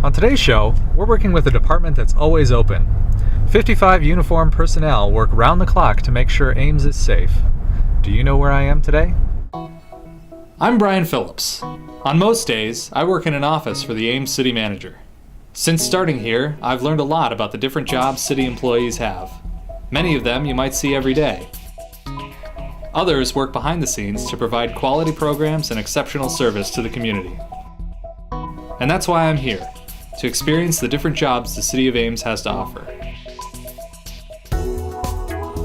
On today's show, we're working with a department that's always open. 55 uniformed personnel work round the clock to make sure Ames is safe. Do you know where I am today? I'm Brian Phillips. On most days, I work in an office for the Ames City Manager. Since starting here, I've learned a lot about the different jobs city employees have. Many of them you might see every day. Others work behind the scenes to provide quality programs and exceptional service to the community. And that's why I'm here, to experience the different jobs the City of Ames has to offer.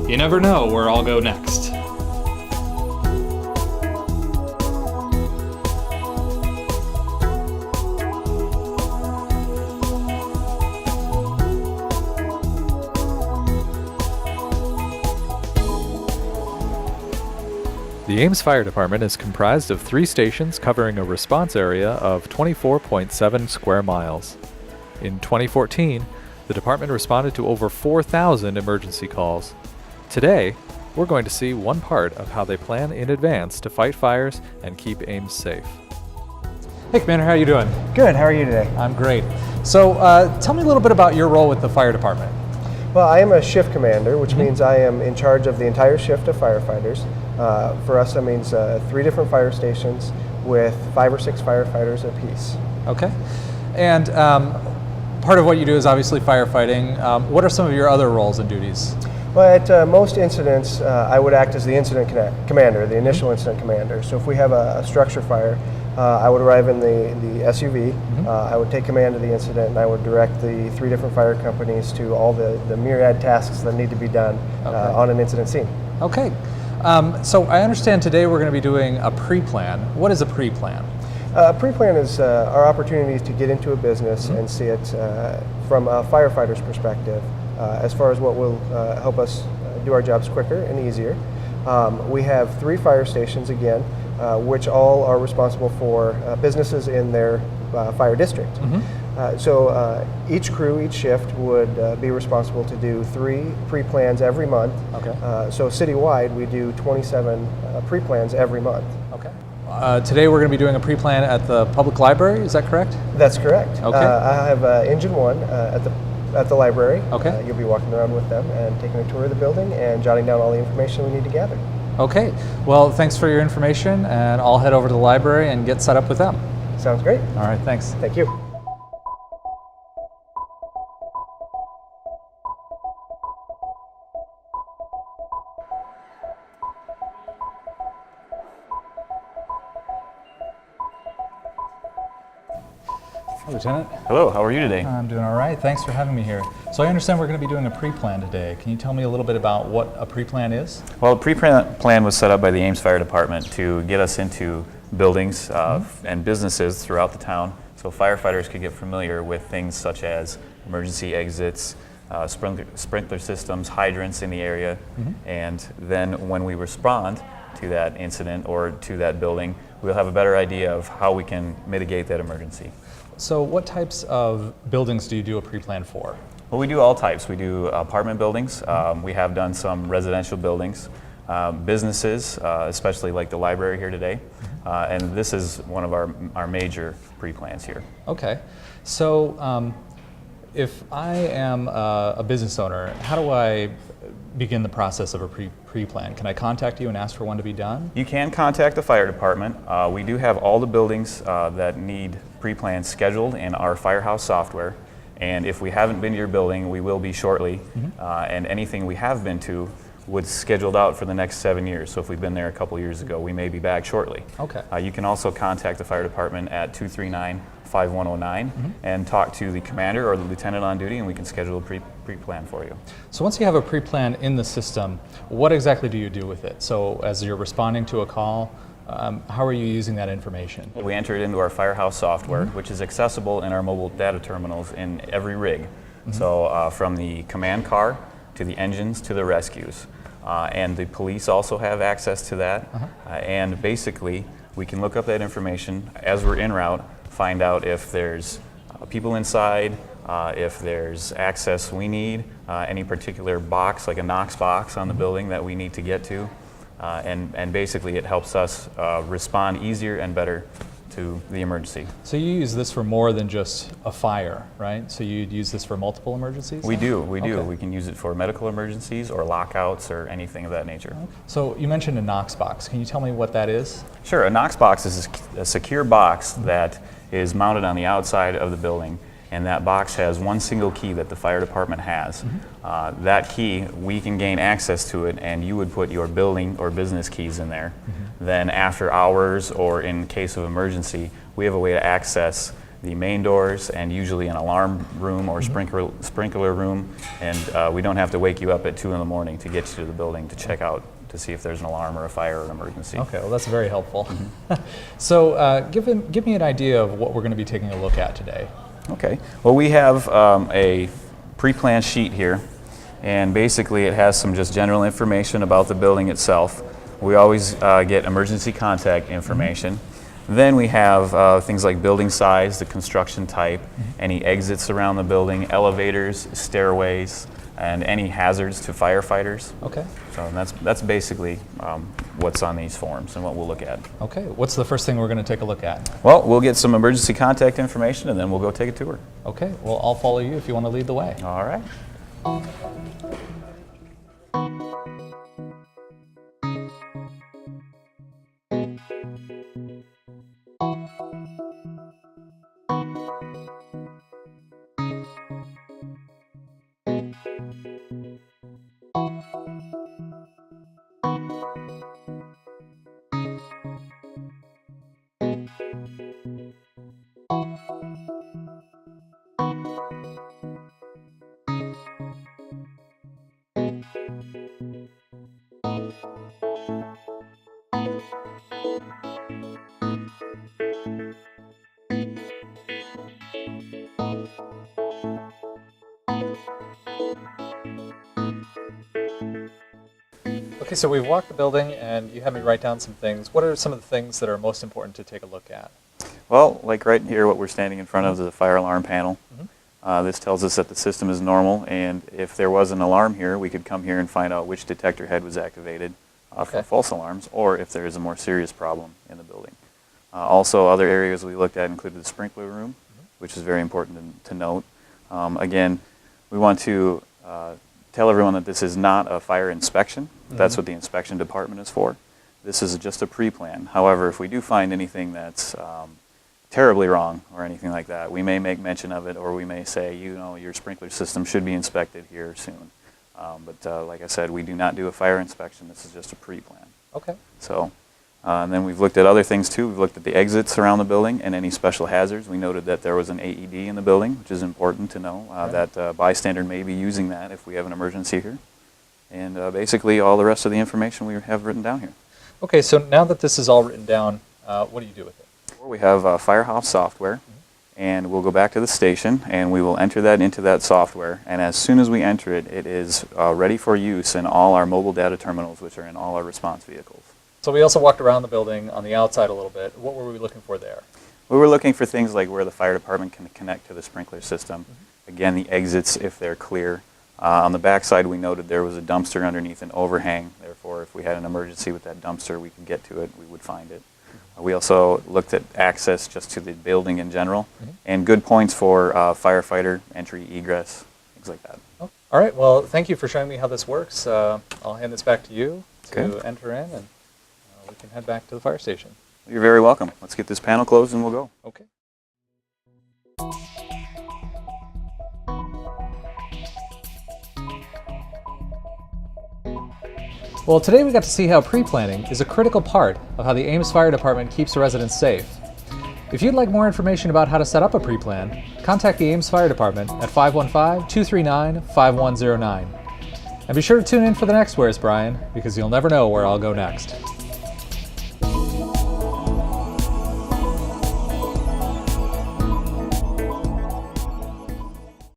You never know where I'll go next. The Ames Fire Department is comprised of 3 stations covering a response area of 24.7 square miles. In 2014, the department responded to over 4,000 emergency calls. Today, we're going to see one part of how they plan in advance to fight fires and keep Ames safe. Hey Commander, how are you doing? Good, how are you today? I'm great. So tell me a little bit about your role with the fire department. Well, I am a shift commander, which means I am in charge of the entire shift of firefighters. For us, that means 3 different fire stations with 5 or 6 firefighters apiece. Okay. And part of what you do is obviously firefighting. What are some of your other roles and duties? Well, at most incidents, I would act as the incident commander, the initial incident commander. So if we have a structure fire, I would arrive in the SUV, I would take command of the incident, and I would direct the 3 different fire companies to all the myriad tasks that need to be done on an incident scene. Okay. So I understand today we're going to be doing a pre-plan. What is a pre-plan? A pre-plan is our opportunity to get into a business and see it from a firefighter's perspective, as far as what will help us do our jobs quicker and easier. We have 3 fire stations again, which all are responsible for businesses in their fire district. So each crew, each shift would be responsible to do 3 pre-plans every month. Okay. So citywide, we do 27 pre-plans every month. Okay. Today we're going to be doing a pre-plan at the public library, is that correct? That's correct. Okay. I have Engine 1 at the library. Okay. You'll be walking around with them and taking a tour of the building and jotting down all the information we need to gather. Okay. Well, thanks for your information, and I'll head over to the library and get set up with them. Sounds great. All right, thanks. Thank you. Hi, Lieutenant. Hello, how are you today? I'm doing all right. Thanks for having me here. So I understand we're going to be doing a pre-plan today. Can you tell me a little bit about what a pre-plan is? Well, a pre-plan was set up by the Ames Fire Department to get us into buildings and businesses throughout the town, so firefighters could get familiar with things such as emergency exits, sprinkler systems, hydrants in the area, and then when we respond to that incident or to that building, we'll have a better idea of how we can mitigate that emergency. So what types of buildings do you do a pre-plan for? Well, we do all types. We do apartment buildings. We have done some residential buildings, businesses, especially like the library here today. And this is one of our major pre-plans here. Okay. So if I am a business owner, how do I begin the process of a pre-plan? Can I contact you and ask for one to be done? You can contact the fire department. We do have all the buildings that need pre-plans scheduled in our Firehouse software. And if we haven't been to your building, we will be shortly. And anything we have been to was scheduled out for the next 7 years. So if we've been there a couple years ago, we may be back shortly. Okay. You can also contact the fire department at 239-5109 and talk to the commander or the lieutenant on duty, and we can schedule a pre-plan for you. So once you have a pre-plan in the system, what exactly do you do with it? So as you're responding to a call, how are you using that information? We enter it into our Firehouse software, which is accessible in our mobile data terminals in every rig. So from the command car to the engines to the rescues. And the police also have access to that. And basically, we can look up that information as we're en route, find out if there's people inside, if there's access we need, any particular box, like a Knox box on the building that we need to get to. And basically it helps us respond easier and better to the emergency. So you use this for more than just a fire, right? So you'd use this for multiple emergencies? We do. Okay. We can use it for medical emergencies or lockouts or anything of that nature. So you mentioned a Knox box. Can you tell me what that is? Sure. A Knox box is a secure box that is mounted on the outside of the building, and that box has one single key that the fire department has. That key, we can gain access to it, and you would put your building or business keys in there. Then after hours or in case of emergency, we have a way to access the main doors and usually an alarm room or sprinkler room, and we don't have to wake you up at 2 in the morning to get you to the building to check out to see if there's an alarm or a fire or an emergency. Okay, well that's very helpful. So give me an idea of what we're going to be taking a look at today. Okay, well we have a pre-planned sheet here, and basically it has some just general information about the building itself. We always get emergency contact information. Then we have things like building size, the construction type, any exits around the building, elevators, stairways, and any hazards to firefighters. Okay. So that's basically what's on these forms and what we'll look at. Okay, what's the first thing we're going to take a look at? Well, we'll get some emergency contact information and then we'll go take a tour. Okay, well I'll follow you if you want to lead the way. All right. Okay, so we've walked the building and you had me write down some things. What are some of the things that are most important to take a look at? Well, like right here, what we're standing in front of is a fire alarm panel. This tells us that the system is normal, and if there was an alarm here, we could come here and find out which detector head was activated for false alarms, or if there is a more serious problem in the building. Also, other areas we looked at included the sprinkler room, which is very important to note. Again, we want to tell everyone that this is not a fire inspection. That's what the inspection department is for. This is just a pre-plan. However, if we do find anything that's terribly wrong or anything like that, we may make mention of it, or we may say, you know, your sprinkler system should be inspected here soon. But like I said, we do not do a fire inspection. This is just a pre-plan. Okay. So, and then we've looked at other things too. We've looked at the exits around the building and any special hazards. We noted that there was an AED in the building, which is important to know, that a bystander may be using that if we have an emergency here. And basically all the rest of the information we have written down here. Okay, so now that this is all written down, what do you do with it? We have Firehouse software, and we'll go back to the station and we will enter that into that software, and as soon as we enter it, it is ready for use in all our mobile data terminals, which are in all our response vehicles. So we also walked around the building on the outside a little bit. What were we looking for there? We were looking for things like where the fire department can connect to the sprinkler system. Again, the exits if they're clear. On the back side, we noted there was a dumpster underneath an overhang. Therefore, if we had an emergency with that dumpster, we could get to it, we would find it. We also looked at access just to the building in general, and good points for firefighter entry, egress, things like that. Oh, all right, well, thank you for showing me how this works. I'll hand this back to you to enter in, and we can head back to the fire station. You're very welcome. Let's get this panel closed and we'll go. Okay. Well, today we got to see how pre-planning is a critical part of how the Ames Fire Department keeps residents safe. If you'd like more information about how to set up a pre-plan, contact the Ames Fire Department at 515-239-5109. And be sure to tune in for the next Where's Brian, because you'll never know where I'll go next.